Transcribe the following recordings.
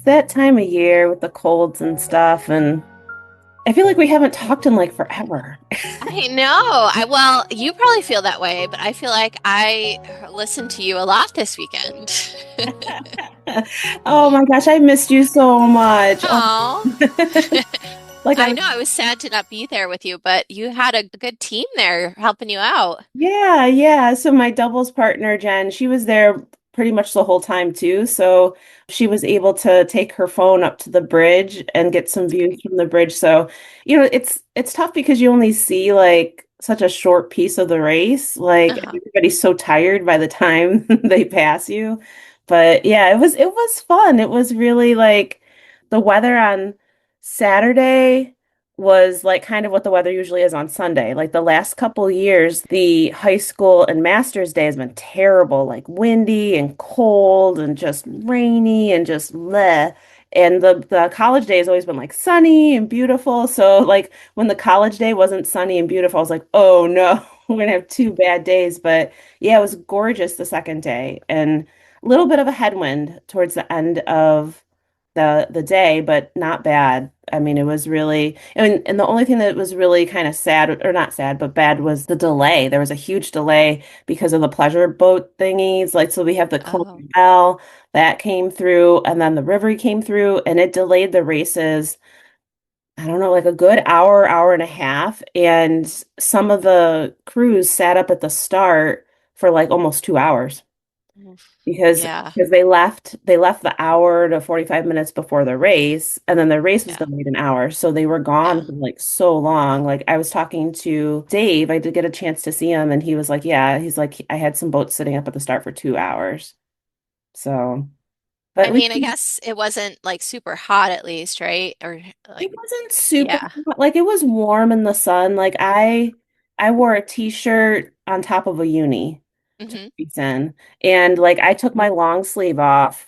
that time of year with the colds and stuff, and I feel like we haven't talked in like forever. I know. Well, you probably feel that way, but I feel like I listened to you a lot this weekend. Oh my gosh, I missed you so much. Oh. Oh, Like I I know I was sad to not be there with you, but you had a good team there helping you out. Yeah, yeah. So my doubles partner, Jen, she was there pretty much the whole time too. So she was able to take her phone up to the bridge and get some views from the bridge. So, it's tough because you only see like such a short piece of the race. Like Uh-huh. everybody's so tired by the time they pass you. But yeah, it was fun. It was really like the weather on Saturday was like kind of what the weather usually is on Sunday. Like the last couple years, the high school and master's day has been terrible, like windy and cold and just rainy and just bleh. And the college day has always been like sunny and beautiful. So like when the college day wasn't sunny and beautiful, I was like, oh no, we're gonna have two bad days. But yeah, it was gorgeous the second day and a little bit of a headwind towards the end of the day, but not bad. I mean, it was really, I mean, and the only thing that was really kind of sad, or not sad, but bad was the delay. There was a huge delay because of the pleasure boat thingies. Like, so we have the Oh. Colonial Bell that came through, and then the River came through, and it delayed the races. I don't know, like a good hour, hour and a half. And some of the crews sat up at the start for like almost 2 hours Oof. because Yeah. they left the hour to 45 minutes before the race, and then the race was Yeah. delayed an hour, so they were gone Yeah. for like so long. Like I was talking to Dave, I did get a chance to see him, and he was like, yeah, he's like, I had some boats sitting up at the start for 2 hours. So but I at least mean, I guess it wasn't like super hot at least, right? Or it like, wasn't super yeah. hot. Like it was warm in the sun. Like I wore a t-shirt on top of a uni to Hmm. race in, and like I took my long sleeve off.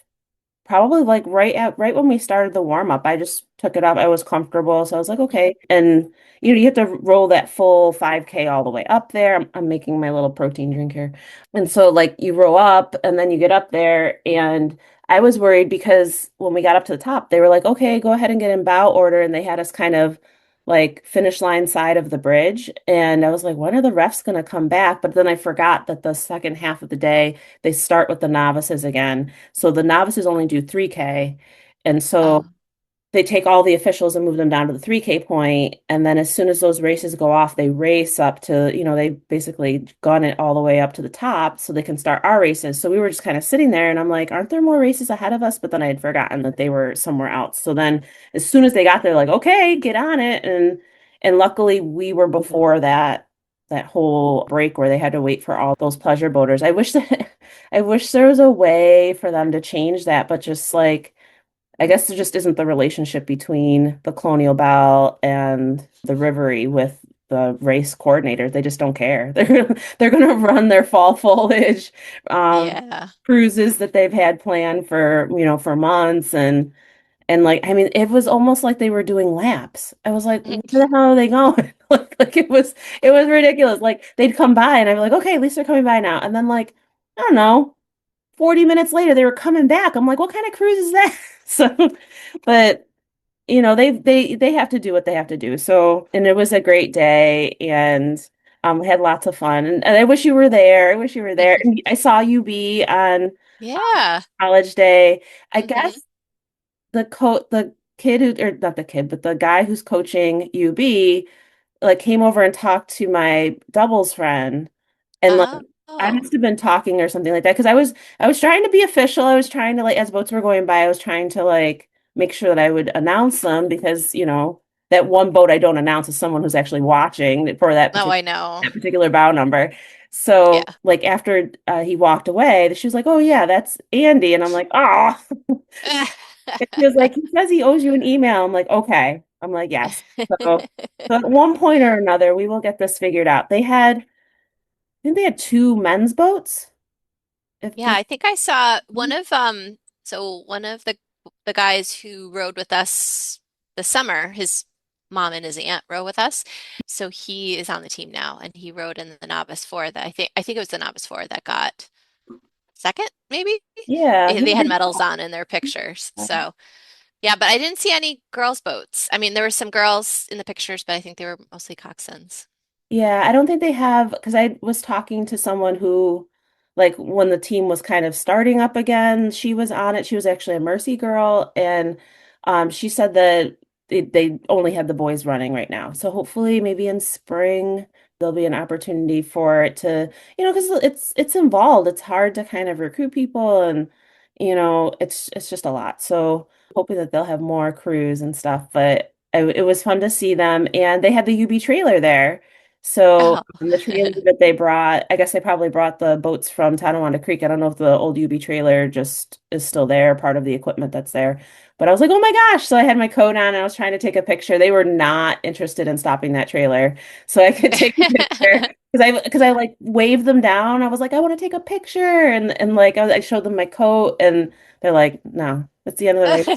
Probably like right when we started the warm up, I just took it off. I was comfortable, so I was like, okay. And you have to roll that full 5K all the way up there. I'm making my little protein drink here. And so like you roll up and then you get up there, and I was worried because when we got up to the top, they were like, okay, go ahead and get in bow order, and they had us kind of like finish line side of the bridge. And I was like, when are the refs going to come back? But then I forgot that the second half of the day, they start with the novices again. So the novices only do 3K. And so Oh. they take all the officials and move them down to the 3K point. And then as soon as those races go off, they race up to, they basically gun it all the way up to the top so they can start our races. So we were just kind of sitting there and I'm like, aren't there more races ahead of us? But then I had forgotten that they were somewhere else. So then as soon as they got there, like, okay, get on it. And luckily we were before that whole break where they had to wait for all those pleasure boaters. I wish there was a way for them to change that, but just like I guess there just isn't the relationship between the Colonial Bell and the Rivery with the race coordinators. They just don't care. They're gonna run their fall foliage Yeah. cruises that they've had planned for months, and like I mean it was almost like they were doing laps. I was like, where the hell are they going? Like it was ridiculous. Like they'd come by and I'd be like, okay, at least they're coming by now. And then like, I don't know, 40 minutes later they were coming back. I'm like, what kind of cruise is that? So, but they have to do what they have to do. So, and it was a great day, and we had lots of fun. And I wish you were there. I wish you were there. And I saw you be on Yeah. college day. I Hmm. guess the kid who, or not the kid, but the guy who's coaching UB like came over and talked to my doubles friend, and like I Oh. must have been talking or something like that because I was trying to be official. I was trying to like as boats were going by, I was trying to like make sure that I would announce them because that one boat I don't announce is someone who's actually watching for that Oh, particular I know. that particular bow number. So Yeah. like after he walked away, she was like, "Oh yeah, that's Andy," and I'm like, "Oh." And she was like, he says he owes you an email. I'm like, okay. I'm like, yes. So at one point or another, we will get this figured out. I think they had two men's boats. If Yeah, this, I think I saw one of the guys who rode with us this summer, his mom and his aunt rode with us. So he is on the team now and he rode in the novice four that I think it was the novice four that got second, maybe. Yeah, he They had did. medals on in their pictures. So, yeah, but I didn't see any girls' boats. I mean, there were some girls in the pictures, but I think they were mostly coxswains. Yeah, I don't think they have, because I was talking to someone who, like, when the team was kind of starting up again, she was on it. She was actually a Mercy girl, and she said that they only had the boys running right now. So hopefully, maybe in spring there'll be an opportunity for it to, because it's involved. It's hard to kind of recruit people, and it's just a lot. So hoping that they'll have more crews and stuff. But it was fun to see them, and they had the UB trailer there. So Oh. the trailer that they brought, I guess they probably brought the boats from Tonawanda Creek. I don't know if the old UB trailer just is still there, part of the equipment that's there. But I was like, oh my gosh. So I had my coat on and I was trying to take a picture. They were not interested in stopping that trailer. So I could take a picture because I like waved them down. I was like, I want to take a picture. And like I showed them my coat and they're like, no, that's the end of the race.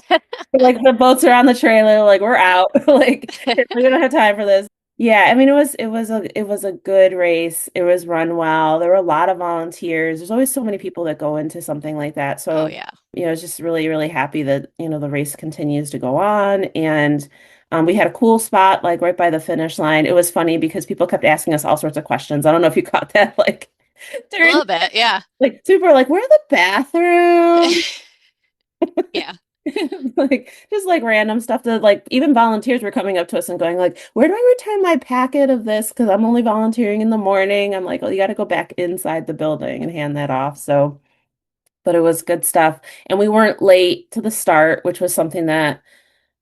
Like the boats are on the trailer, like we're out. Like we don't have time for this. Yeah, I mean it was a good race. It was run well. There were a lot of volunteers. There's always so many people that go into something like that. Oh So, yeah. I was just really, really happy that, the race continues to go on. And we had a cool spot like right by the finish line. It was funny because people kept asking us all sorts of questions. I don't know if you caught that, like A during little bit, yeah. like super like where are the bathrooms? Yeah. Like just like random stuff that like even volunteers were coming up to us and going like, where do I return my packet of this? Because I'm only volunteering in the morning. I'm like, oh, you got to go back inside the building and hand that off. So, but it was good stuff. And we weren't late to the start, which was something that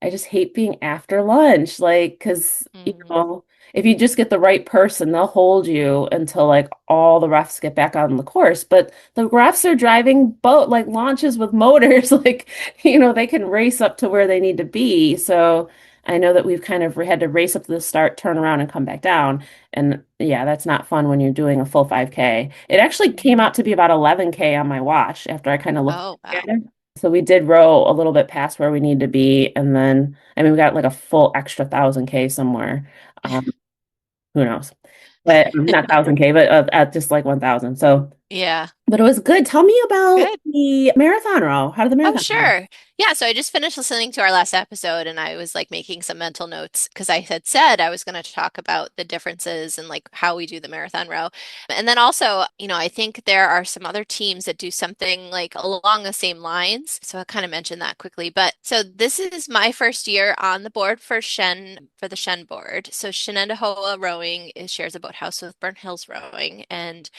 I just hate being after lunch, like, because, Hmm. if you just get the right person, they'll hold you until like all the refs get back on the course. But the refs are driving boat like launches with motors, like, they can race up to where they need to be. So I know that we've kind of had to race up to the start, turn around, and come back down. And yeah, that's not fun when you're doing a full 5K. It actually came out to be about 11K on my watch after I kind of looked Oh, at wow. it. So we did row a little bit past where we need to be, and then I mean we got like a full extra 1000K somewhere. Um, who knows? But not 1000K, but at just like 1000. So, Yeah. but it was good. Tell me about Good. the marathon row. How did the Oh, marathon go? sure. Yeah, so I just finished listening to our last episode and I was like making some mental notes because I had said I was going to talk about the differences and like how we do the marathon row. And then also, I think there are some other teams that do something like along the same lines. So I kind of mentioned that quickly. But so this is my first year on the board for the Shen board. So Shenendahowa Rowing shares a boathouse with Burnt Hills Rowing and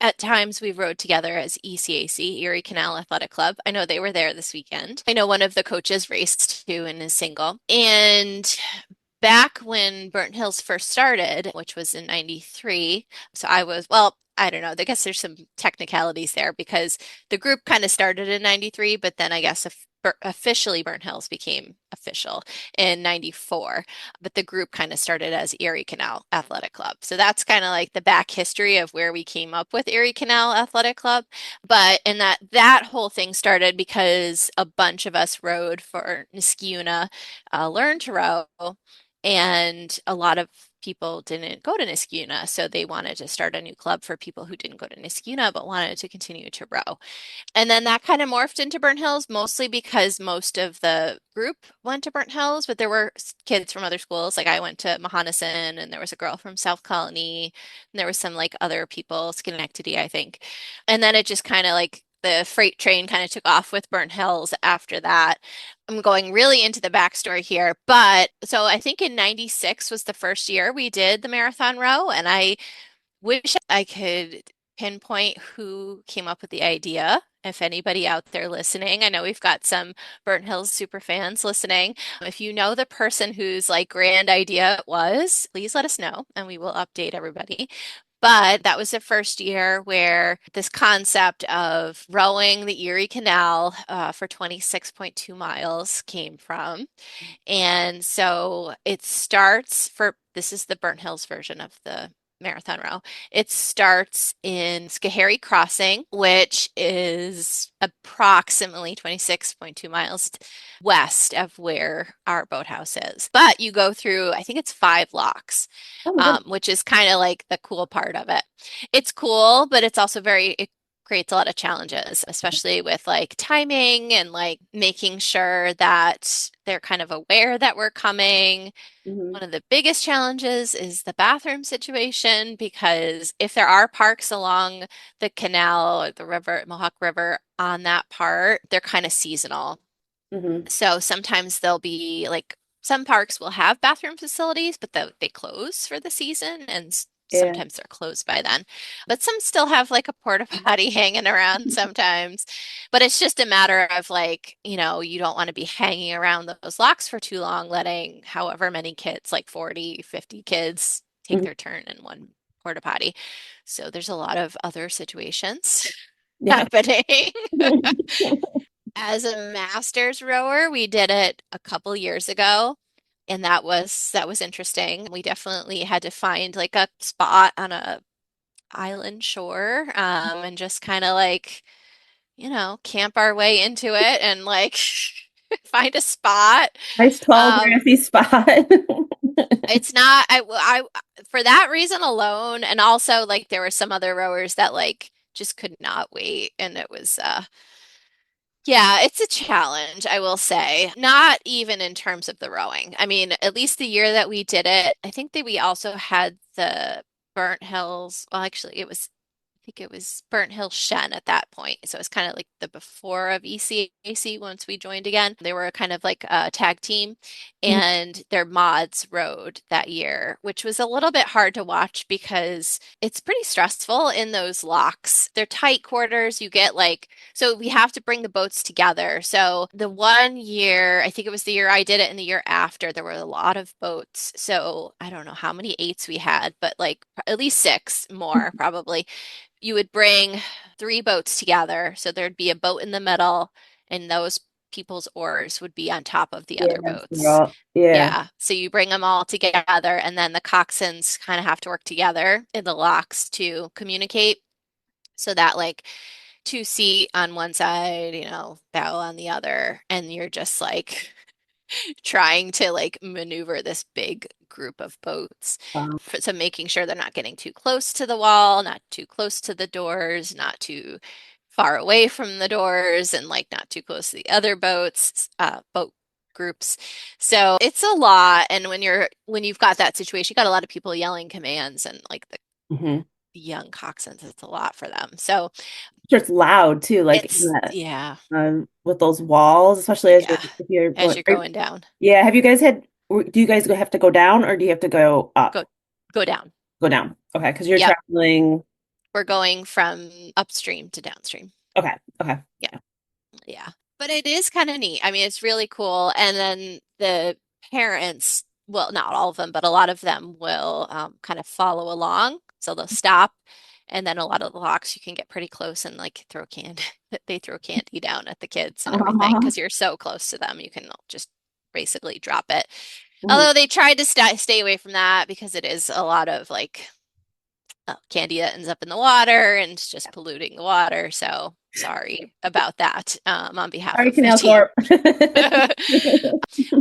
at times we rode together as ECAC, Erie Canal Athletic Club. I know they were there this weekend. I know one of the coaches raced too and is single. And back when Burnt Hills first started, which was in 93, so well, I don't know. I guess there's some technicalities there because the group kind of started in 93, but then I guess officially Burnt Hills became official in 94. But the group kind of started as Erie Canal Athletic Club. So that's kind of like the back history of where we came up with Erie Canal Athletic Club. And that whole thing started because a bunch of us rode for Niskiuna, Learn to Row, and a lot of people didn't go to Niskuna, so they wanted to start a new club for people who didn't go to Niskuna but wanted to continue to row. And then that kind of morphed into Burnt Hills, mostly because most of the group went to Burnt Hills, but there were kids from other schools. Like I went to Mahonison, and there was a girl from South Colony, and there was some like other people, Schenectady, I think. And then it just kind of like the freight train kind of took off with Burnt Hills after that. I'm going really into the backstory here, but so I think in 96 was the first year we did the marathon row, and I wish I could pinpoint who came up with the idea. If anybody out there listening, I know we've got some Burnt Hills super fans listening. If you know the person whose like grand idea it was, please let us know and we will update everybody. But that was the first year where this concept of rowing the Erie Canal for 26.2 miles came from. And so this is the Burnt Hills version of the marathon row. It starts in Schoharie Crossing, which is approximately 26.2 miles west of where our boathouse is. But you go through, I think it's 5 locks, Oh my goodness. which is kind of like the cool part of it. It's cool, but it's also very creates a lot of challenges, especially with like timing and like making sure that they're kind of aware that we're coming. Hmm. One of the biggest challenges is the bathroom situation because if there are parks along the canal or the river, Mohawk River on that part, they're kind of seasonal. Hmm. So sometimes they'll be like some parks will have bathroom facilities, but they close for the season and Yeah. sometimes they're closed by then. But some still have like a porta potty hanging around sometimes. But it's just a matter of like, you don't want to be hanging around those locks for too long, letting however many kids, like 40, 50 kids, take Hmm. their turn in one porta potty. So there's a lot of other situations Yeah. happening. As a master's rower, we did it a couple years ago, and that was interesting. We definitely had to find like a spot on a island shore, and just kind of like, camp our way into it and like find a spot. Nice tall Um, grassy spot. it's not for that reason alone, and also like there were some other rowers that like just could not wait, and it was yeah, it's a challenge, I will say. Not even in terms of the rowing. I mean, at least the year that we did it, I think that we also had the Burnt Hills. Well, actually, I think it was Burnt Hill Shen at that point. So it's kind of like the before of ECAC once we joined again. They were kind of like a tag team and their mods rode that year, which was a little bit hard to watch because it's pretty stressful in those locks. They're tight quarters. You get like, so we have to bring the boats together. So the one year, I think it was the year I did it and the year after, there were a lot of boats. So I don't know how many eights we had, but like at least six more probably. You would bring three boats together. So there'd be a boat in the middle, and those people's oars would be on top of the Yeah, other boats. girl. Yeah. Yeah. So you bring them all together, and then the coxswains kind of have to work together in the locks to communicate so that, like, two seat on one side, bow on the other, and you're just like trying to like maneuver this big group of boats. Wow. So making sure they're not getting too close to the wall, not too close to the doors, not too far away from the doors, and like not too close to the other boat groups. So it's a lot. And when you've got that situation, you got a lot of people yelling commands and like the Hmm. young coxswains, it's a lot for them. So Sure, it's loud too, like in it's that yeah, with those walls, especially as you're yeah, if you're as going. you're going down, Yeah, have you guys had? Do you guys have to go down or do you have to go go up? go down. Go down. Okay, because you're Yep. traveling. We're going from upstream to downstream. Okay. Okay. Yeah, yeah. But it is kind of neat. I mean, it's really cool. And then the parents, well, not all of them, but a lot of them will kind of follow along. So they'll stop. And then a lot of the locks, you can get pretty close and like throw candy. They throw candy down at the kids and everything because you're so close to them. You can just basically drop it. Mhm. Although they tried to stay away from that because it is a lot of like candy that ends up in the water and it's just polluting the water. So sorry about that on behalf Sorry, of the Canal team. Corp.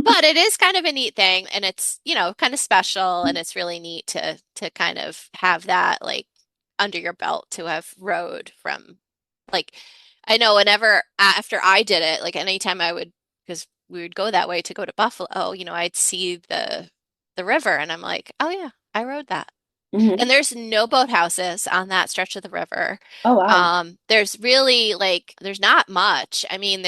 But it is kind of a neat thing and it's, kind of special and it's really neat to kind of have that like under your belt to have rode from like I know whenever after I did it, like anytime I would because we would go that way to go to Buffalo, I'd see the river and I'm like, "Oh yeah, I rode that." Hmm. And there's no boathouses on that stretch of the river. Oh wow. There's really like there's not much. I mean,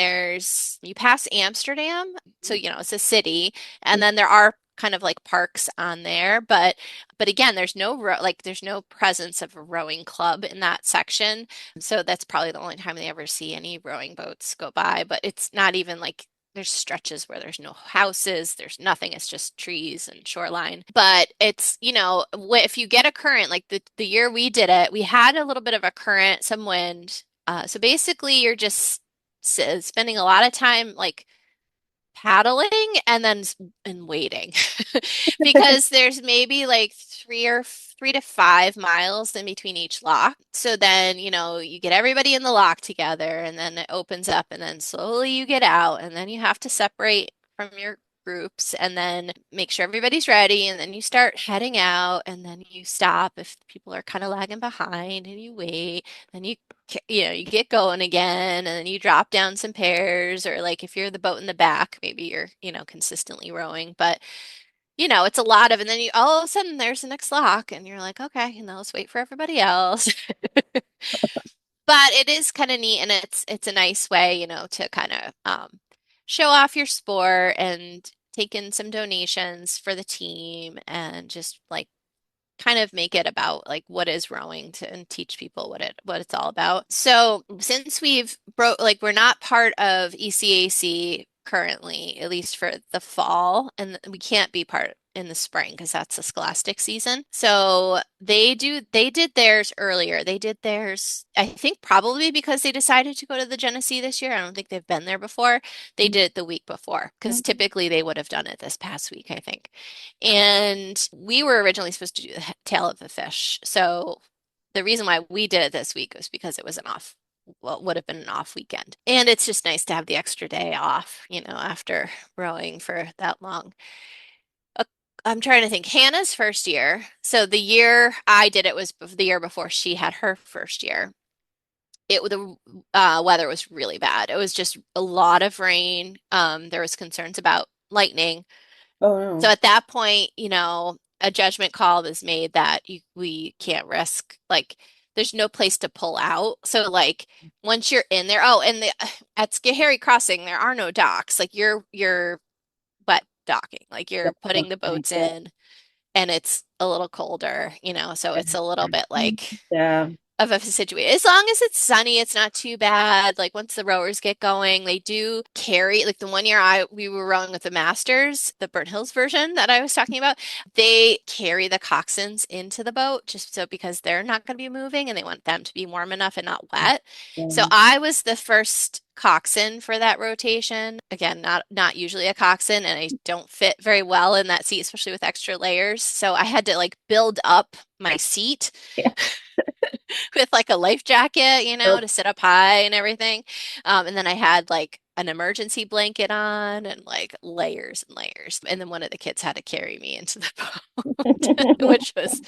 you pass Amsterdam, so it's a city, and then there are kind of like parks on there, but again, there's no presence of a rowing club in that section. So that's probably the only time they ever see any rowing boats go by, but it's not even like there's stretches where there's no houses, there's nothing, it's just trees and shoreline. But it's, if you get a current, like the year we did it, we had a little bit of a current, some wind. So basically, you're just spending a lot of time like paddling and waiting because there's maybe like 3 to 5 miles in between each lock. So then, you get everybody in the lock together and then it opens up and then slowly you get out and then you have to separate from your groups and then make sure everybody's ready. And then you start heading out and then you stop if people are kind of lagging behind and you wait. Then you get going again and then you drop down some pairs or like if you're the boat in the back, maybe you're, consistently rowing. But it's a lot of, and then you all of a sudden there's the next lock and you're like, okay, and now let's wait for everybody else. But it is kind of neat and it's a nice way, to kind of show off your sport and take in some donations for the team and just like kind of make it about like what is rowing to and teach people what it's all about. So since we're not part of ECAC currently, at least for the fall, and we can't be part in the spring because that's the scholastic season. So they did theirs earlier. They did theirs, I think probably because they decided to go to the Genesee this year. I don't think they've been there before. They did it the week before because typically they would have done it this past week, I think. And we were originally supposed to do the tail of the fish. So the reason why we did it this week was because it was it would have been an off weekend. And it's just nice to have the extra day off, after rowing for that long. Uh, I'm trying to think. Hannah's first year. So the year I did it was the year before she had her first year. The weather was really bad. It was just a lot of rain. There was concerns about lightning. Oh So no. at that point, a judgment call was made that we can't risk, like, there's no place to pull out. So like once you're in there, oh, and at Schoharie Crossing, there are no docks. Like you're wet docking, like you're putting the boats Yeah. in and it's a little colder, so it's a little bit like Yeah. of a situation. As long as it's sunny, it's not too bad. Like once the rowers get going, they do carry, like the one year we were rowing with the Masters, the Burnt Hills version that I was talking about, they carry the coxswains into the boat just so because they're not going to be moving and they want them to be warm enough and not wet. So Yeah. I was the first coxswain for that rotation. Again, not usually a coxswain, and I don't fit very well in that seat, especially with extra layers. So I had to like build up my seat Yeah. with like a life jacket, Oh. to sit up high and everything. And then I had like an emergency blanket on and like layers and layers. And then one of the kids had to carry me into the boat, which was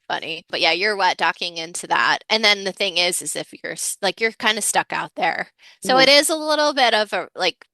funny. But yeah, you're wet docking into that. And then the thing is if like you're kind of stuck out there. So Yeah. it is a little bit of a like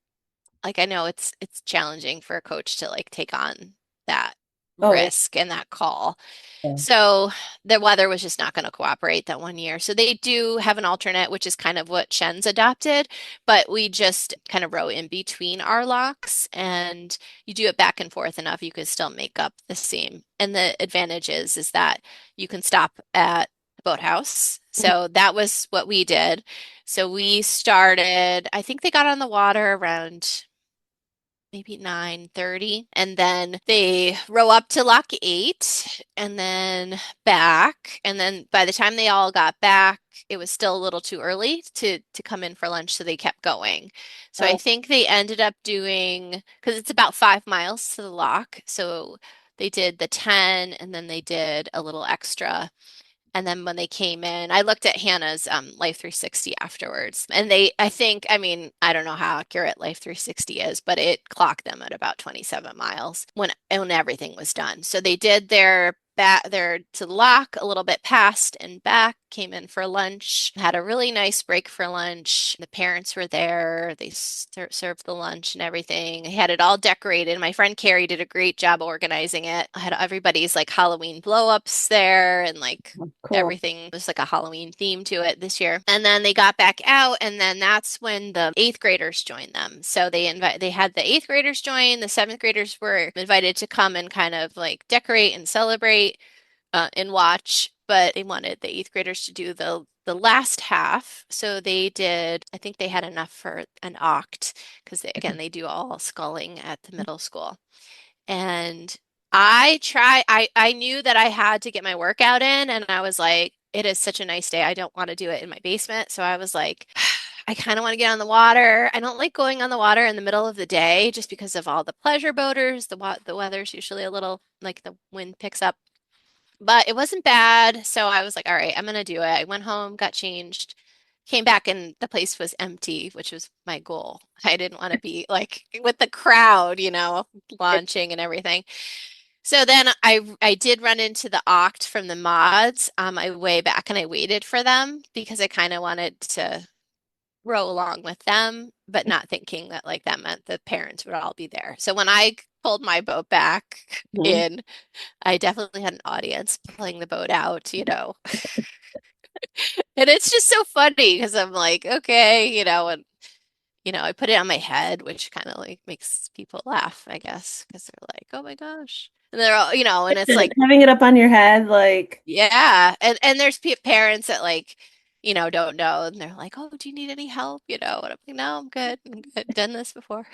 I know it's challenging for a coach to like take on that Oh yeah. risk and that call. Yeah. So the weather was just not going to cooperate that one year. So they do have an alternate, which is kind of what Shen's adopted, but we just kind of row in between our locks and you do it back and forth enough, you can still make up the same. And the advantage is that you can stop at the boathouse. So that was what we did. So we started, I think they got on the water around maybe 9:30 and then they row up to lock 8 and then back and then by the time they all got back it was still a little too early to come in for lunch so they kept going. So I Oh, think they ended up doing because it's about 5 miles to the lock, so they did the 10 and then they did a little extra. And then when they came in, I looked at Hannah's Life 360 afterwards. And I think, I mean, I don't know how accurate Life 360 is, but it clocked them at about 27 miles when everything was done. So they did their back there to the lock a little bit past and back, came in for lunch, had a really nice break for lunch. The parents were there. They served the lunch and everything. I had it all decorated. My friend Carrie did a great job organizing it. I had everybody's like Halloween blow-ups there and like cool. everything was like a Halloween theme to it this year. And then they got back out, and then that's when the eighth graders joined them. So they had the eighth graders join, the seventh graders were invited to come and kind of like decorate and celebrate and watch, but they wanted the eighth graders to do the last half. So they did, I think they had enough for an oct because again, they do all sculling at the middle school. And I knew that I had to get my workout in and I was like, it is such a nice day. I don't want to do it in my basement. So I was like, I kind of want to get on the water. I don't like going on the water in the middle of the day just because of all the pleasure boaters. The weather's usually a little like the wind picks up, but it wasn't bad. So I was like, all right, I'm gonna do it. I went home, got changed, came back and the place was empty, which was my goal. I didn't want to be like with the crowd, launching and everything. So then I did run into the Oct from the mods on my way back and I waited for them because I kind of wanted to row along with them, but not thinking that like that meant the parents would all be there. So when I pulled my boat back Mhm. in, I definitely had an audience pulling the boat out. And it's just so funny because I'm like, okay, and I put it on my head, which kind of like makes people laugh, I guess, because they're like, "Oh my gosh." And they're all, and it's like, Having it up on your head, like, yeah. And there's pe parents that like, don't know and they're like, "Oh, do you need any help?" And I'm like, "No, I'm good. I'm good. Done this before."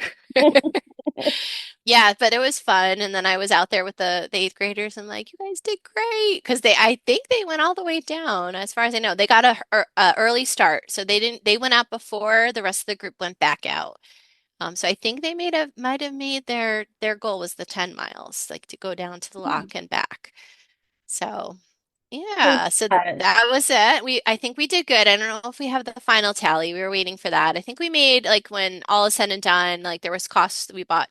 Yeah, but it was fun. And then I was out there with the eighth graders. And like, you guys did great because I think they went all the way down. As far as I know, they got a early start, so they went out before the rest of the group went back out. So I think they might have made their goal was the 10 miles, like to go down to the lock and back. So yeah, so that was it. I think we did good. I don't know if we have the final tally. We were waiting for that. I think we made like when all is said and done, like there was costs that we bought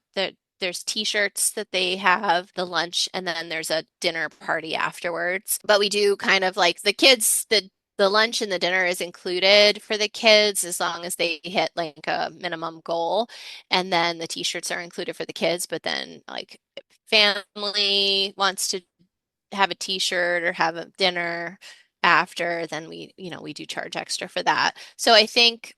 there's t-shirts that they have, the lunch, and then there's a dinner party afterwards. But we do kind of like the kids, the lunch and the dinner is included for the kids as long as they hit like a minimum goal. And then the t-shirts are included for the kids, but then like family wants to have a t-shirt or have a dinner after, then we do charge extra for that. So I think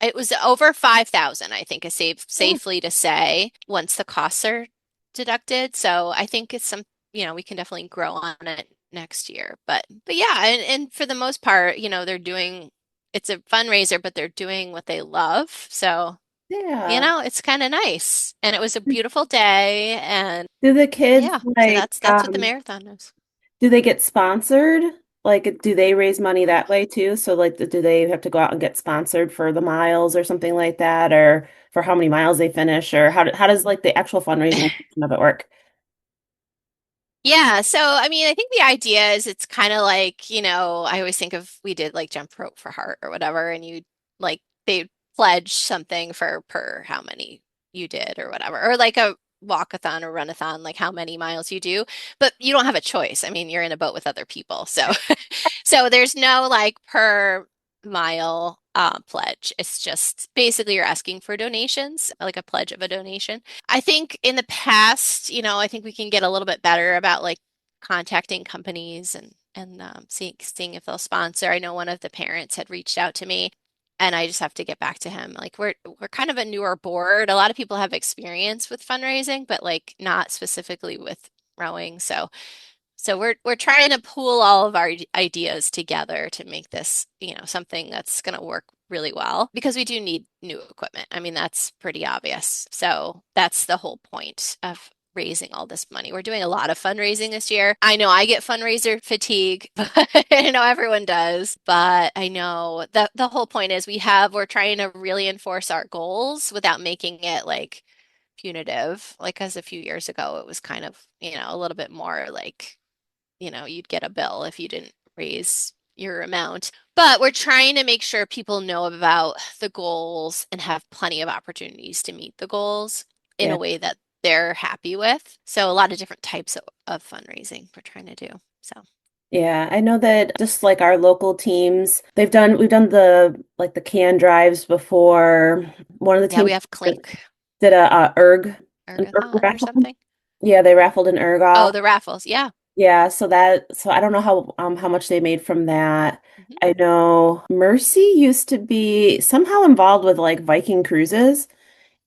it was over 5,000, I think is safely to say once the costs are deducted. So I think it's we can definitely grow on it next year. But yeah, and for the most part, it's a fundraiser, but they're doing what they love. So, yeah. it's kind of nice. And it was a beautiful day and Do the kids yeah, so like that's what the marathon is. do they get sponsored? Like do they raise money that way too? So like do they have to go out and get sponsored for the miles or something like that or for how many miles they finish or how does like the actual fundraising portion of it work? Yeah, so I mean, I think the idea is it's kind of like, I always think of we did like jump rope for heart or whatever, and you like they pledge something for per how many you did or whatever, or like a walkathon or runathon, like how many miles you do, but you don't have a choice. I mean, you're in a boat with other people, so so there's no like per mile pledge. It's just basically you're asking for donations, like a pledge of a donation. I think in the past, I think we can get a little bit better about like contacting companies and seeing if they'll sponsor. I know one of the parents had reached out to me and I just have to get back to him. Like we're kind of a newer board. A lot of people have experience with fundraising, but like not specifically with rowing. So we're trying to pool all of our ideas together to make this, something that's going to work really well because we do need new equipment. I mean, that's pretty obvious. So that's the whole point of raising all this money. We're doing a lot of fundraising this year. I know I get fundraiser fatigue, but I know everyone does. But I know that the whole point is we're trying to really enforce our goals without making it like punitive. Like as a few years ago, it was kind of, a little bit more like you'd get a bill if you didn't raise your amount. But we're trying to make sure people know about the goals and have plenty of opportunities to meet the goals in Yeah. a way that they're happy with. So a lot of different types of fundraising we're trying to do. So Yeah, I know that just like our local teams, we've done the like the can drives before. One of the yeah, teams we have Clink did a erg Ergathon or raffle. something. Yeah, they raffled an erg Oh, off. the raffles. Yeah. Yeah, so I don't know how much they made from that. Mhm. I know Mercy used to be somehow involved with like Viking cruises.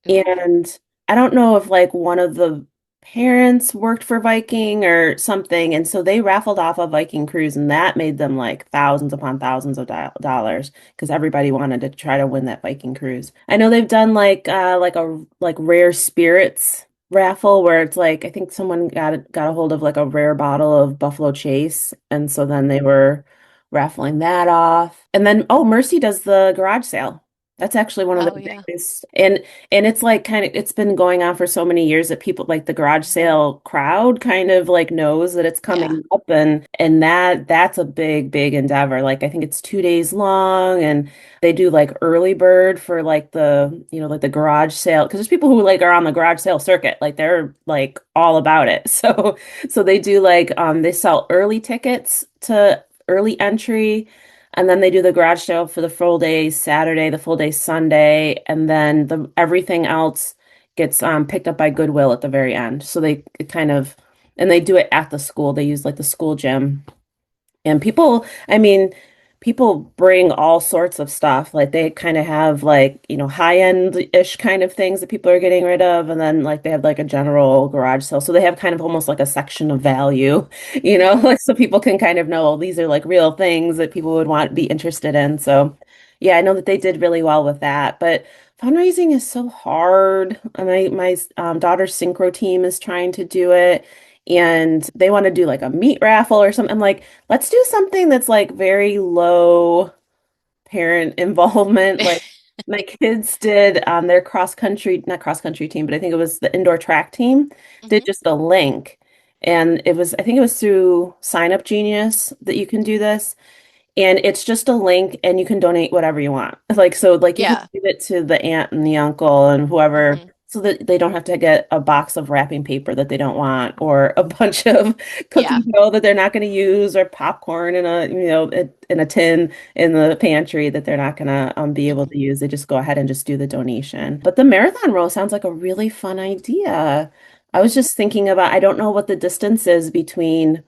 Ooh. And I don't know if like one of the parents worked for Viking or something. And so they raffled off a Viking cruise and that made them like thousands upon thousands of dollars because everybody wanted to try to win that Viking cruise. I know they've done like a like rare spirits raffle where it's like I think someone got a hold of like a rare bottle of Buffalo Chase and so then they were raffling that off. And then oh Mercy does the garage sale. That's actually one of Oh the yeah. biggest, and it's like kind of it's been going on for so many years that people like the garage sale crowd kind of like knows that it's Yeah. coming up, and that's a big endeavor. Like I think it's 2 days long, and they do like early bird for like the like the garage sale because there's people who like are on the garage sale circuit, like they're like all about it. So they do like they sell early tickets to early entry. And then they do the garage sale for the full day Saturday, the full day Sunday, and then the everything else gets picked up by Goodwill at the very end. So they it kind of and they do it at the school. They use like the school gym. And people, I mean, people bring all sorts of stuff. Like they kind of have like, high-end-ish kind of things that people are getting rid of. And then like they have like a general garage sale. So they have kind of almost like a section of value, Hmm. like so people can kind of know, well, these are like real things that people would want be interested in. So yeah, I know that they did really well with that. But fundraising is so hard. And my daughter's synchro team is trying to do it. And they want to do like a meat raffle or something. I'm like, let's do something that's like very low parent involvement. Like my kids did their cross country, not cross country team, but I think it was the indoor track team, did Hmm. just a link. And I think it was through Sign Up Genius that you can do this. And it's just a link and you can donate whatever you want. Like you can Yeah. give it to the aunt and the uncle and whoever Hmm. so that they don't have to get a box of wrapping paper that they don't want or a bunch of Yeah. cookie dough that they're not going to use or popcorn in a tin in the pantry that they're not going to be able Hmm. to use. They just go ahead and just do the donation. But the marathon row sounds like a really fun idea. I was just thinking about I don't know what the distance is between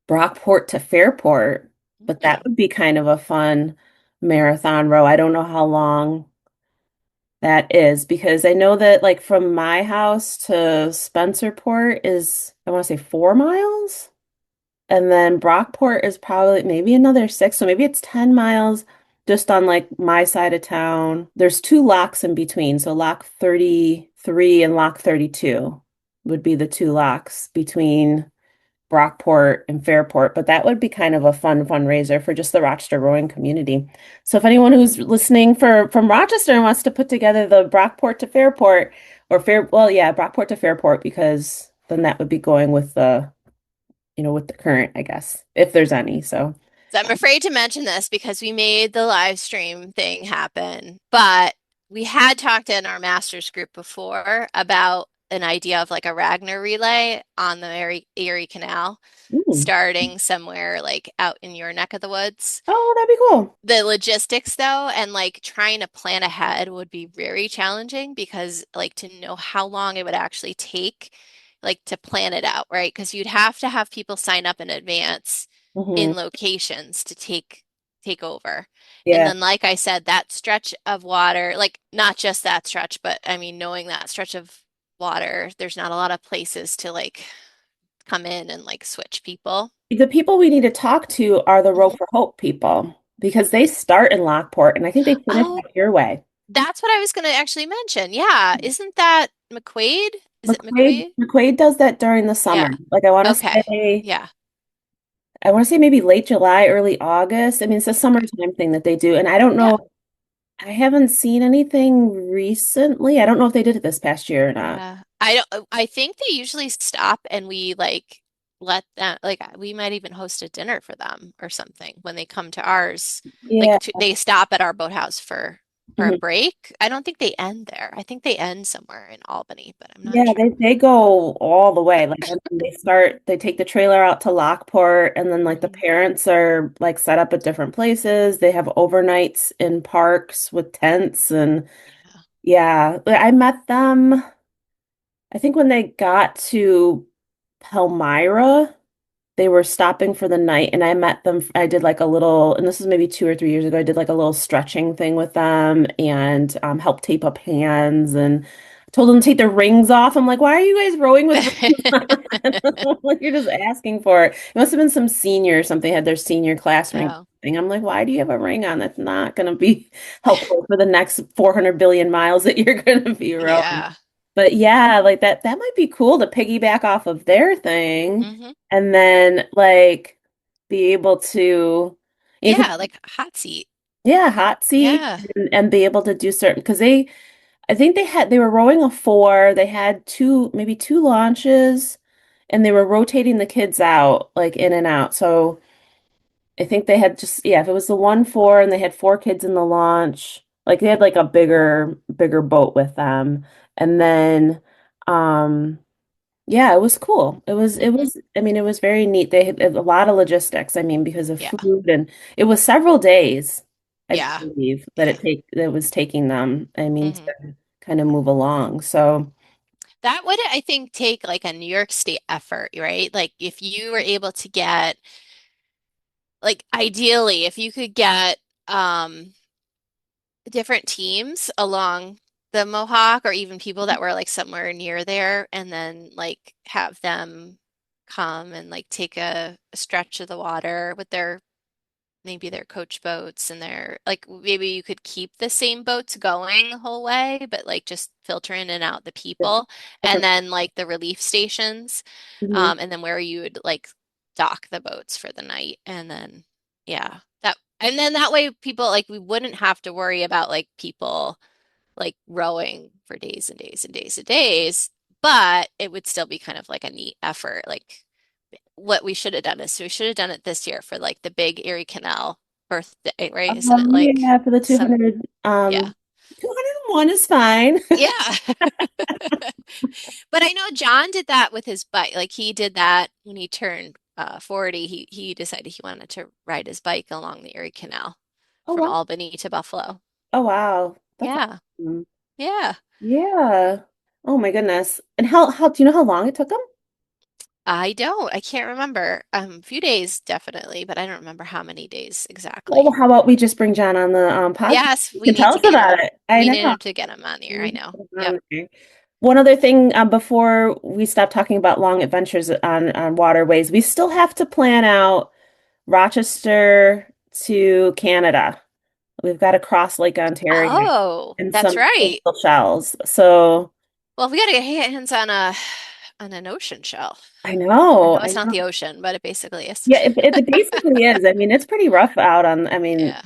Brockport to Fairport, but that Hmm. would be kind of a fun marathon row. I don't know how long that is because I know that like from my house to Spencerport is, I want to say 4 miles. And then Brockport is probably maybe another 6. So maybe it's 10 miles just on like my side of town. There's two locks in between. So lock 33 and lock 32 would be the two locks between Brockport and Fairport, but that would be kind of a fun fundraiser for just the Rochester rowing community. So if anyone who's listening from Rochester and wants to put together the Brockport to Fairport or well, yeah, Brockport to Fairport, because then that would be going with with the current, I guess, if there's any. So, So I'm afraid to mention this because we made the live stream thing happen, but we had talked in our master's group before about an idea of like a Ragnar relay on the Erie Canal, ooh. starting somewhere like out in your neck of the woods. Oh, that'd be cool. The logistics though, and like trying to plan ahead would be very challenging because like to know how long it would actually take, like to plan it out, right? Because you'd have to have people sign up in advance Hmm. in locations to take over. And Yeah. then, like I said, that stretch of water, like not just that stretch, but I mean, knowing that stretch of water, there's not a lot of places to like come in and like switch people. The people we need to talk to are the Row Mhm. for Hope people because they start in Lockport and I think they finish Oh, up your way. that's what I was going to actually mention. Yeah. Isn't that McQuaid? Is it McQuaid McQuaid? McQuaid does that during the summer. Yeah. Like Okay. Yeah. I want to say maybe late July, early August. I mean, it's a Okay. summertime thing that they do. And I don't Yeah. know, I haven't seen anything recently. I don't know if they did it this past year or not. Yeah. I think they usually stop and we like let them like we might even host a dinner for them or something when they come to ours. Yeah. Like they stop at our boathouse for a Mhm. break. I don't think they end there. I think they end somewhere in Albany, but I'm not Yeah, sure. they go all the way. Like I mean, they take the trailer out to Lockport and then like the Hmm. parents are like set up at different places. They have overnights in parks with tents and Yeah. yeah, I met them. I think when they got to Palmyra, they were stopping for the night and I met them. I did like a little, and this is maybe 2 or 3 years ago. I did like a little stretching thing with them and helped tape up hands and told them to take their rings off. I'm like, why are you guys rowing with rings on? Like you're just asking for it. It must have been some senior or something had their senior class ring Oh. thing. I'm like, why do you have a ring on? That's not going to be helpful for the next 400 billion miles that you're going to be rowing. Yeah. But yeah, like that might be cool to piggyback off of their thing Hmm. and then like be able to you know, 'cause- Yeah, like hot seat. Yeah, hot seat Yeah. and be able to do certain because I think they were rowing a four. They had maybe two launches, and they were rotating the kids out like in and out. So I think they had just yeah, if it was the one four and they had four kids in the launch, like they had like a bigger boat with them. And then yeah, it was cool. Hmm. I mean it was very neat. They had a lot of logistics, I mean, because of Yeah. food and it was several days, I Yeah. believe, Yeah. that was taking them, I mean, Hmm. to kind of move along. So That would, I think, take like a New York State effort, right? Like if you were able to get, like ideally, if you could get um different teams along the Mohawk or even people that were like somewhere near there and then like have them come and like take a stretch of the water with their maybe their coach boats and their like maybe you could keep the same boats going the whole way, but like just filter in and out the people and different. then like the relief stations, Mhm. and then where you would like dock the boats for the night and then yeah, that and then that way people like we wouldn't have to worry about like people like rowing for days and days and days and days, but it would still be kind of like a neat effort. Like what we should have done is we should have done it this year for like the big Erie Canal birthday, right? Isn't it like Yeah, for the some, 200, yeah. 201 is fine. Yeah. But I know John did that with his bike. Like he did that when he turned 40. He decided he wanted to ride his bike along the Erie Canal Oh from wow. Albany to Buffalo. Oh wow. That's Yeah. awesome. Yeah. Yeah. Oh my goodness. And how do you know how long it took them? I don't. I can't remember. A few days definitely, but I don't remember how many days Well, exactly. how about we just bring John on the podcast? Yes, You we can need tell to us get him. about it. I We know. need to get him on here. I know. Yep. On there. One other thing, before we stop talking about long adventures on waterways, we still have to plan out Rochester to Canada. We've got to cross Lake Ontario Oh, and that's some right. coastal shells. So Well, we got to get hands on a on an ocean shell. I know I it's not know. the ocean, but it basically is. Yeah, it basically is. I mean, it's pretty rough out on, I mean, Yeah.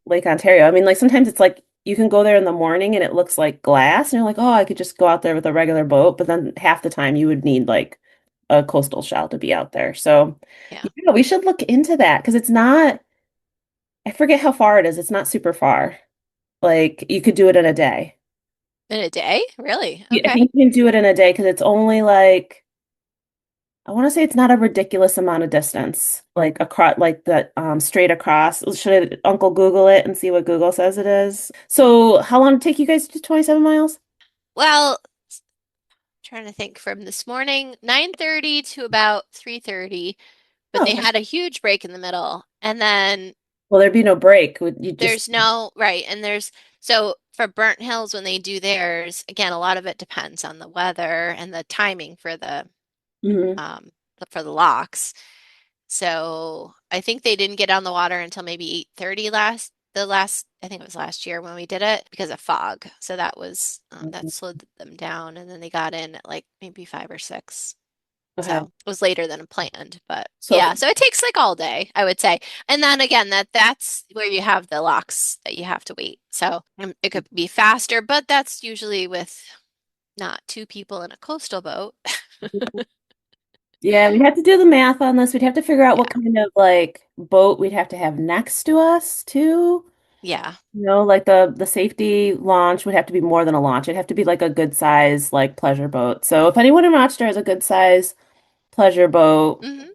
Lake Ontario. I mean, like sometimes it's like you can go there in the morning and it looks like glass, and you're like, oh, I could just go out there with a regular boat. But then half the time you would need like a coastal shell to be out there. So, Yeah. yeah, we should look into that because it's not, I forget how far it is. It's not super far. Like you could do it in a day. In a day? Really? I Okay. think you can do it in a day because it's only like, I want to say it's not a ridiculous amount of distance, like across, like the straight across. Should Uncle Google it and see what Google says it is? So, how long did it take you guys to 27 miles? Well, trying to think from this morning, 9:30 to about 3:30, but Oh, they okay. had a huge break in the middle. And then Well, there'd be no break. Would you just? there's no, right, and there's so for Burnt Hills when they do theirs, again, a lot of it depends on the weather and the timing Mhm. um for the locks. So I think they didn't get on the water until maybe 8:30 last I think it was last year when we did it because of fog. So that was that slowed them down and then they got in at like maybe 5 or 6. So Okay. it was later than planned, but So, yeah, so it takes like all day, I would say. And then again, that's where you have the locks that you have to wait. So it could be faster, but that's usually with not two people in a coastal boat. yeah, we'd have to do the math on this. We'd have to figure out what Yeah. kind of like boat we'd have to have next to us too. Yeah. You know, like the safety launch would have to be more than a launch. It'd have to be like a good size like pleasure boat. So if anyone in Rochester has a good size pleasure boat Hmm.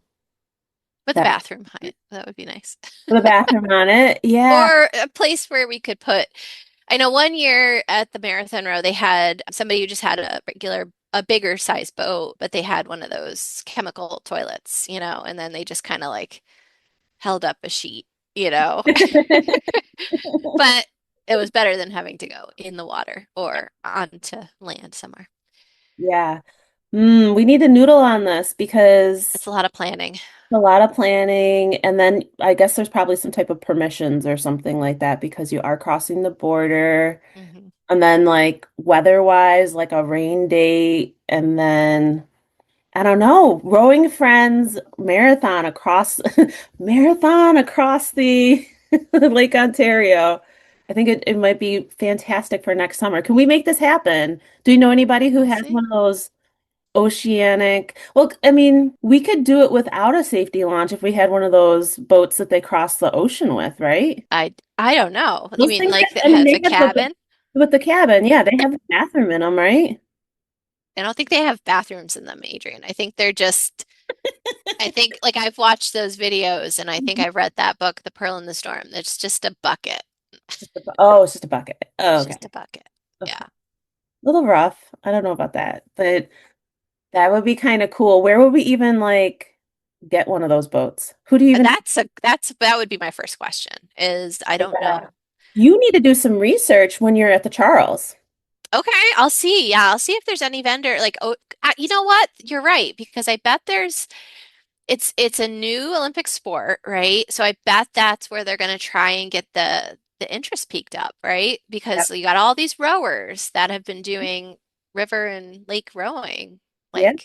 With a that bathroom, that would be nice. with a bathroom on it, yeah. Or a place where we could put, I know one year at the Marathon Row, they had somebody who just had a bigger size boat, but they had one of those chemical toilets, and then they just kind of like held up a sheet, you know. But it was better than having to go in the water or onto land somewhere. Yeah. We need to noodle on this It's because a lot of planning. a lot of planning, and then I guess there's probably some type of permissions or something like that because you are crossing the border. Hmm. And then like weather-wise, like a rain date, and then I don't know, rowing friends marathon across marathon across the Lake Ontario. I think it might be fantastic for next summer. Can we make this happen? Do you know anybody who We'll has one see. of those oceanic? Well, I mean, we could do it without a safety launch if we had one of those boats that they cross the ocean with, right? I don't know. You Those mean things, like that I mean, has they a have cabin? with the cabin. Yeah, they have a bathroom in them, right? I don't think they have bathrooms in them, Adrian. I think they're just, I think like I've watched those videos and I think Mhm. I've read that book, The Pearl in the Storm. It's just a bucket. Oh, it's just a bucket. Oh, It's okay. just a bucket. Okay. Yeah. A little rough. I don't know about that, but that would be kind of cool. Where would we even like get one of those boats? Who do you even That would be my first question is I don't Yeah. know. You need to do some research when you're at the Charles. Okay, I'll see. Yeah, I'll see if there's any vendor like oh you know what? You're right because I bet there's it's a new Olympic sport, right? So I bet that's where they're going to try and get the interest peaked up, right? Because Yep. you got all these rowers that have been doing river and lake rowing. Yeah. Like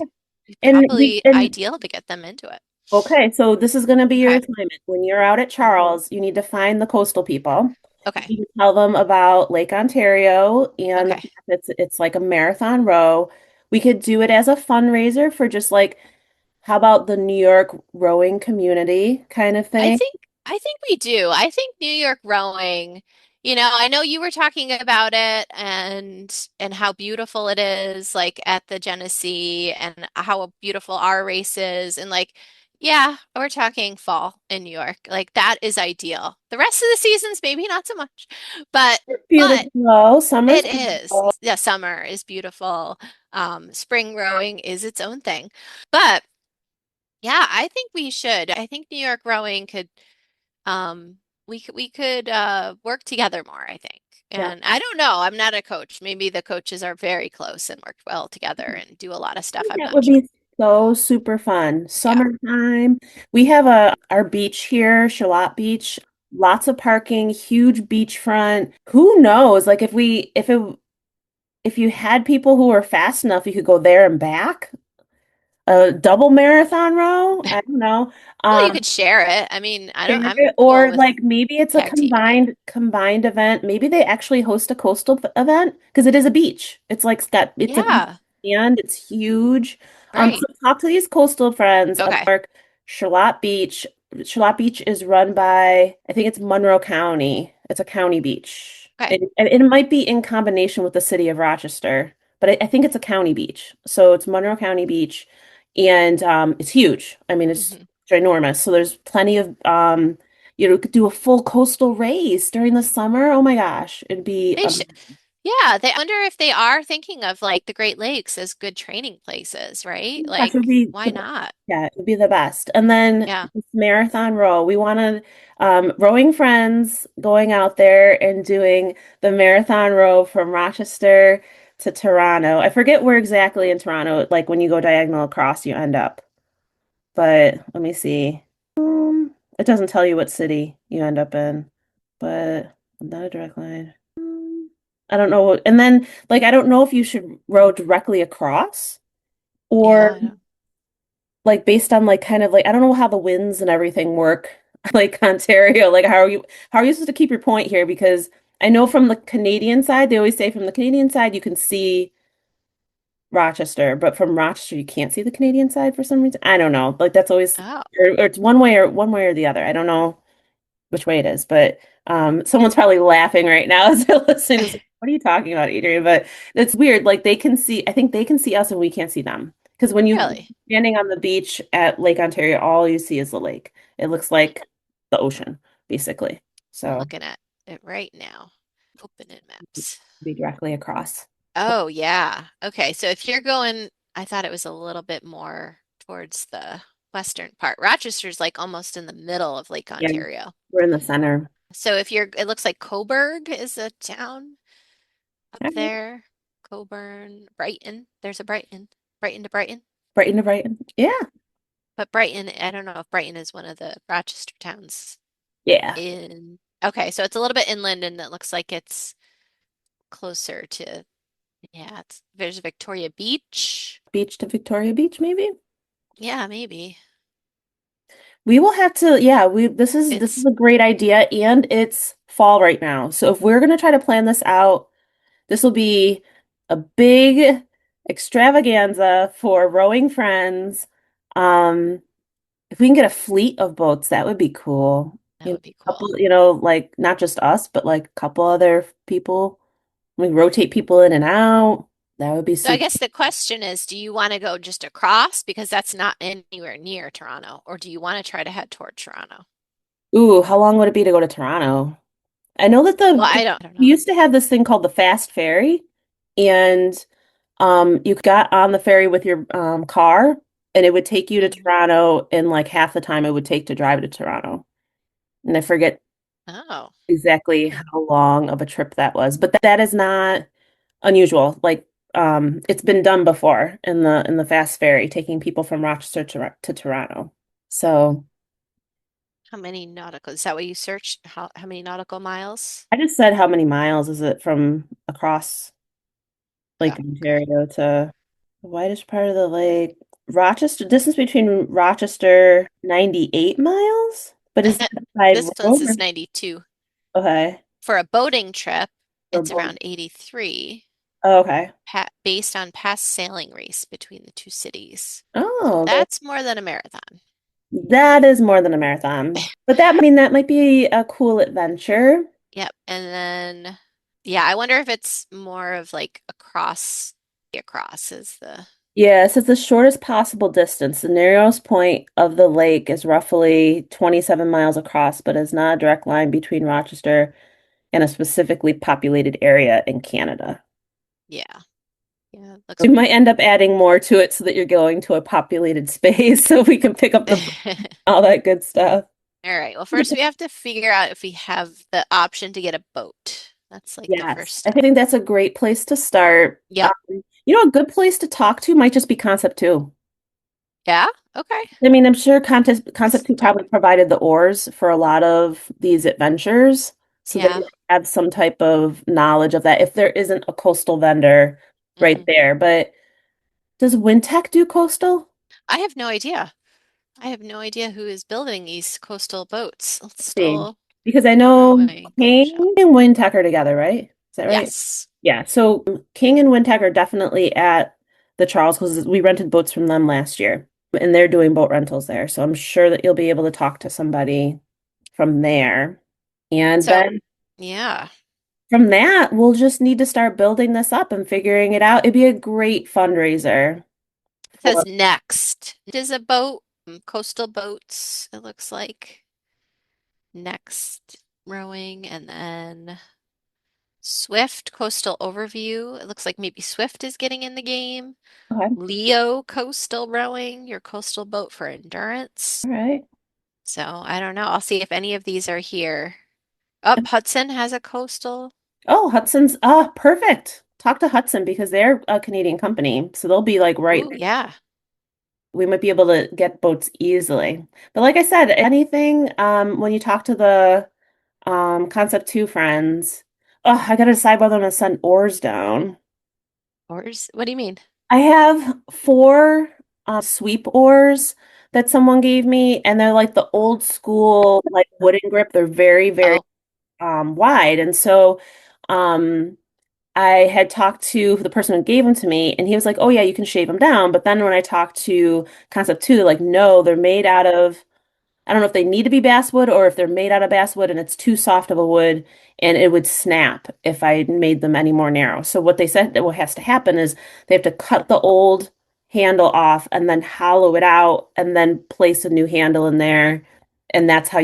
And we probably and ideal to get them into it. okay, so this is going to be your Okay. assignment. When you're out at Charles, you need to find the coastal people. Okay. You can tell them about Lake Ontario and the Okay. fact that it's like a marathon row. We could do it as a fundraiser for just like, how about the New York rowing community kind of I thing? think I think we do. I think New York rowing, I know you were talking about it and how beautiful it is like at the Genesee and how beautiful our race is and like yeah, we're talking fall in New York. Like that is ideal. The rest of the seasons maybe not so much. But but Beautiful. Summer's it is. beautiful. Yeah, summer is beautiful. Spring rowing is its own thing. But yeah, I think we should. I think New York rowing could um, we could work together more, I think. Yeah. And I don't know, I'm not a coach. Maybe the coaches are very close and work well together and do a lot of stuff. Think I'm that not would sure. be so super fun. Yeah. Summertime. We have our beach here, Shalat Beach. Lots of parking, huge beachfront. Who knows? Like if you had people who were fast enough, you could go there and back. A double marathon row? I don't know. Well, you Um, could share it. I mean, I don't, Share I'm it, cool or with like maybe it's a tag teaming. combined event. Maybe they actually host a coastal event because it is a beach. It's a beach Yeah, and it's huge. So right. talk to these coastal friends of Okay. Mark. Charlotte Beach. Charlotte Beach is run by, I think it's Monroe County. It's a county beach. Okay. And it might be in combination with the city of Rochester, but I think it's a county beach. So it's Monroe County Beach, and it's huge. I mean, it's Hmm. ginormous. So there's plenty of could do a full coastal race during the summer. Oh my gosh, it'd be They should, yeah, they wonder if they are thinking of like the Great Lakes as good training places, right? gosh, it would Like, be why the best. not? Yeah, it would be the best. And then Yeah. this marathon row. We wanted rowing friends going out there and doing the marathon row from Rochester to Toronto. I forget where exactly in Toronto, like when you go diagonal across, you end up. But let me see. It doesn't tell you what city you end up in, but not a direct line. I don't know. And then, like, I don't know if you should row directly across Yeah, or I don't. like based on like kind of like I don't know how the winds and everything work. Like Ontario, like how are you supposed to keep your point here? Because I know from the Canadian side, they always say from the Canadian side you can see Rochester, but from Rochester you can't see the Canadian side for some reason. I don't know. Like that's always Oh, or it's one way or the other. I don't know which way it is, but someone's probably laughing right now as they're listening. It's like, what are you talking about, Adrian? But it's weird. Like they can see, I think they can see us and we can't see them. Because when you really? standing on the beach at Lake Ontario, all you see is the lake. It looks like the ocean, basically. I'm So looking at it right now. Open in maps. be directly across. Oh, yeah. Okay, so if you're going, I thought it was a little bit more towards the western part. Rochester's like almost in the middle of Lake Yeah, Ontario. we're in the center. So if you're, it looks like Coburg is a town up All right. there. Coburn, Brighton. There's a Brighton. Brighton to Brighton. Brighton to Brighton. Yeah. But Brighton, I don't know if Brighton is one of the Rochester towns Yeah. in. Okay, so it's a little bit inland and it looks like it's closer to, yeah, there's Victoria Beach. Beach to Victoria Beach, maybe. Yeah, maybe. We will have to, yeah, we this is It's a great idea and it's fall right now. So if we're gonna try to plan this out, this will be a big extravaganza for rowing friends. Um, if we can get a fleet of boats, that would be cool. that would be cool. Like not just us, but like a couple other people. We rotate people in and out. That would be So I super. guess the question is, do you want to go just across because that's not anywhere near Toronto, or do you want to try to head toward Toronto? Ooh, how long would it be to go to Toronto? I know that Well, I don't we know. used to have this thing called the fast ferry, and you got on the ferry with your car, and it would take you to Hmm. Toronto in like half the time it would take to drive to Toronto. And I forget Oh. exactly Hmm. how long of a trip that was, but that is not unusual. Like it's been done before in the fast ferry, taking people from Rochester to Toronto. So How many nautical? Is that what you searched? How many nautical miles? I just said how many miles is it from across Oh, Lake okay. Ontario to the widest part of the lake? Rochester, distance between Rochester, 98 miles? But is that by This one road or says 92. okay? For a boating trip, Or it's boat? around 83, Oh, okay. based on past sailing race between the two cities. So Oh, that's more than a marathon. that is more than a marathon. But that might be a cool adventure. Yep. And then, yeah, I wonder if it's more of like across is the, Yes, it's the shortest possible distance. The narrowest point of the lake is roughly 27 miles across, but is not a direct line between Rochester and a specifically populated area in Canada. yeah. Yeah, looks We might pretty. end up adding more to it so that you're going to a populated space so we can pick up all that good stuff. All right. Well, first we have to figure out if we have the option to get a boat. That's like the first Yes, I step. think that's a great place to start. Yep. A good place to talk to might just be Concept 2. Yeah. Okay. I mean, I'm sure Let's Concept 2 talk. probably provided the oars for a lot of these adventures, so they Yeah. might have some type of knowledge of that if there isn't a coastal vendor right Hmm. there. But does Wintech do coastal? I have no idea. I have no idea who is building these coastal boats. Let's Let's see. still Because I know rowing King shop. and Wintech are together, right? Is that right? Yes. Yeah. So King and Wintech are definitely at the Charles because we rented boats from them last year, and they're doing boat rentals there. So I'm sure that you'll be able to talk to somebody from there. And So, then yeah. from that, we'll just need to start building this up and figuring it out. It'd be a great fundraiser It for, says next. It is a boat, coastal boats, it looks like. Next rowing and then Swift coastal overview. It looks like maybe Swift is getting in the game. okay, Leo coastal rowing, your coastal boat for endurance. all right. So I don't know. I'll see if any of these are here. Up, Hudson has a coastal. Oh, Hudson's, perfect. Talk to Hudson because they're a Canadian company. So they'll be like right Ooh, there. yeah. We might be able to get boats easily. But like I said, anything, when you talk to the Concept 2 friends, oh, I gotta decide whether I'm gonna send oars down. Oars? What do you mean? I have four sweep oars that someone gave me, and they're like the old school, like wooden grip. They're very, very Oh, wide. And so I had talked to the person who gave them to me, and he was like, "Oh yeah, you can shave them down." But then when I talked to Concept 2, they're like, "No, they're made out of." I don't know if they need to be basswood or if they're made out of basswood and it's too soft of a wood and it would snap if I made them any more narrow. So what they said that what has to happen is they have to cut the old handle off and then hollow it out and then place a new handle in there. And that's how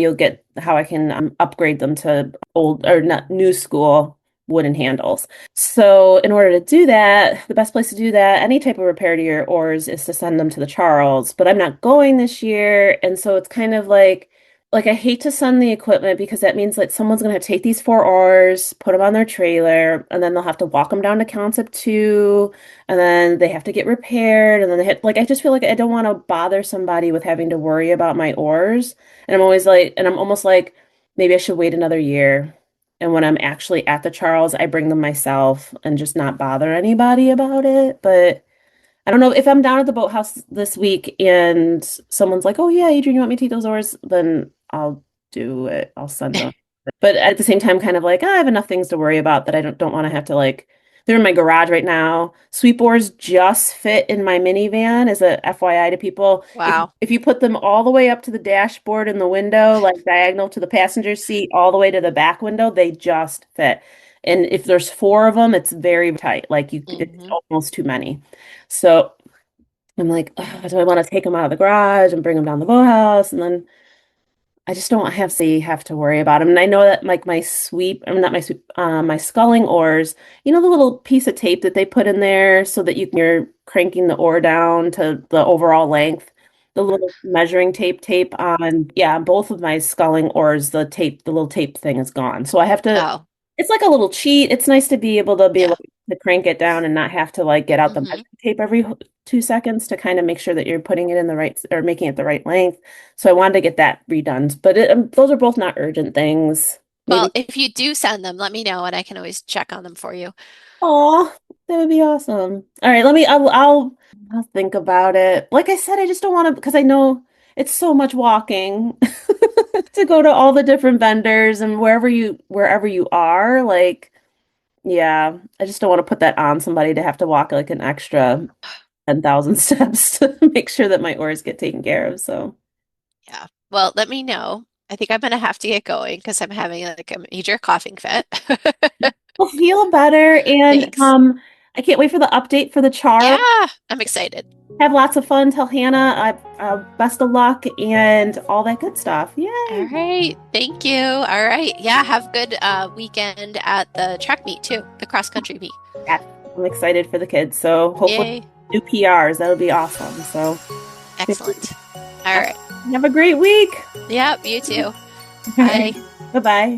I can upgrade them to old or not new school wooden handles. So in order to do that, the best place to do that, any type of repair to your oars is to send them to the Charles, but I'm not going this year, and so it's kind of like I hate to send the equipment because that means that someone's gonna take these four oars, put them on their trailer, and then they'll have to walk them down to Concept 2, and then they have to get repaired, and then I just feel like I don't want to bother somebody with having to worry about my oars, and I'm almost like maybe I should wait another year. And when I'm actually at the Charles, I bring them myself and just not bother anybody about it. But I don't know if I'm down at the boathouse this week and someone's like, "Oh yeah, Adrian, you want me to take those oars?" Then I'll do it. I'll send them. But at the same time, kind of like, I have enough things to worry about that I don't want to have to like. They're in my garage right now. Sweep oars just fit in my minivan, as a FYI to people. Wow. If you put them all the way up to the dashboard in the window, like diagonal to the passenger seat, all the way to the back window, they just fit. And if there's four of them, it's very tight. Like it's Hmm. almost too many. So I'm like, "Ugh, do I want to take them out of the garage and bring them down the boathouse?" And then I just don't have to worry about them. And I know that like my sweep, I'm not my sweep, my sculling oars, the little piece of tape that they put in there so that you're cranking the oar down to the overall length. The little measuring tape on, yeah, on both of my sculling oars, the little tape thing is gone. So I have to, Oh, it's like a little cheat. It's nice to be able yeah. to crank it down and not have to like get out the Hmm. measuring tape every 2 seconds to kind of make sure that you're putting it in the right or making it the right length. So I wanted to get that redone. But those are both not urgent things. Well, Maybe, if you do send them, let me know and I can always check on them for you. oh, that would be awesome. All right, I'll think about it. Like I said, I just don't want to because I know it's so much walking to go to all the different vendors and wherever you are. Like, yeah, I just don't want to put that on somebody to have to walk like an extra 10,000 steps to make sure that my oars get taken care of. So. Yeah. Well, let me know. I think I'm gonna have to get going because I'm having like a major coughing fit. Will feel better. And Thanks. I can't wait for the update for the Yeah, charm. I'm excited. Have lots of fun. Tell Hannah, best of luck and all that good stuff. All Yay. right. Thank you. All right. Yeah, have good weekend at the track meet too, the cross country meet. Yeah, I'm excited for the kids. So hopefully Yay. new PRs. That'll be awesome. So Excellent. All right. have a great week. Yep, you too. All right. Bye. Bye-bye.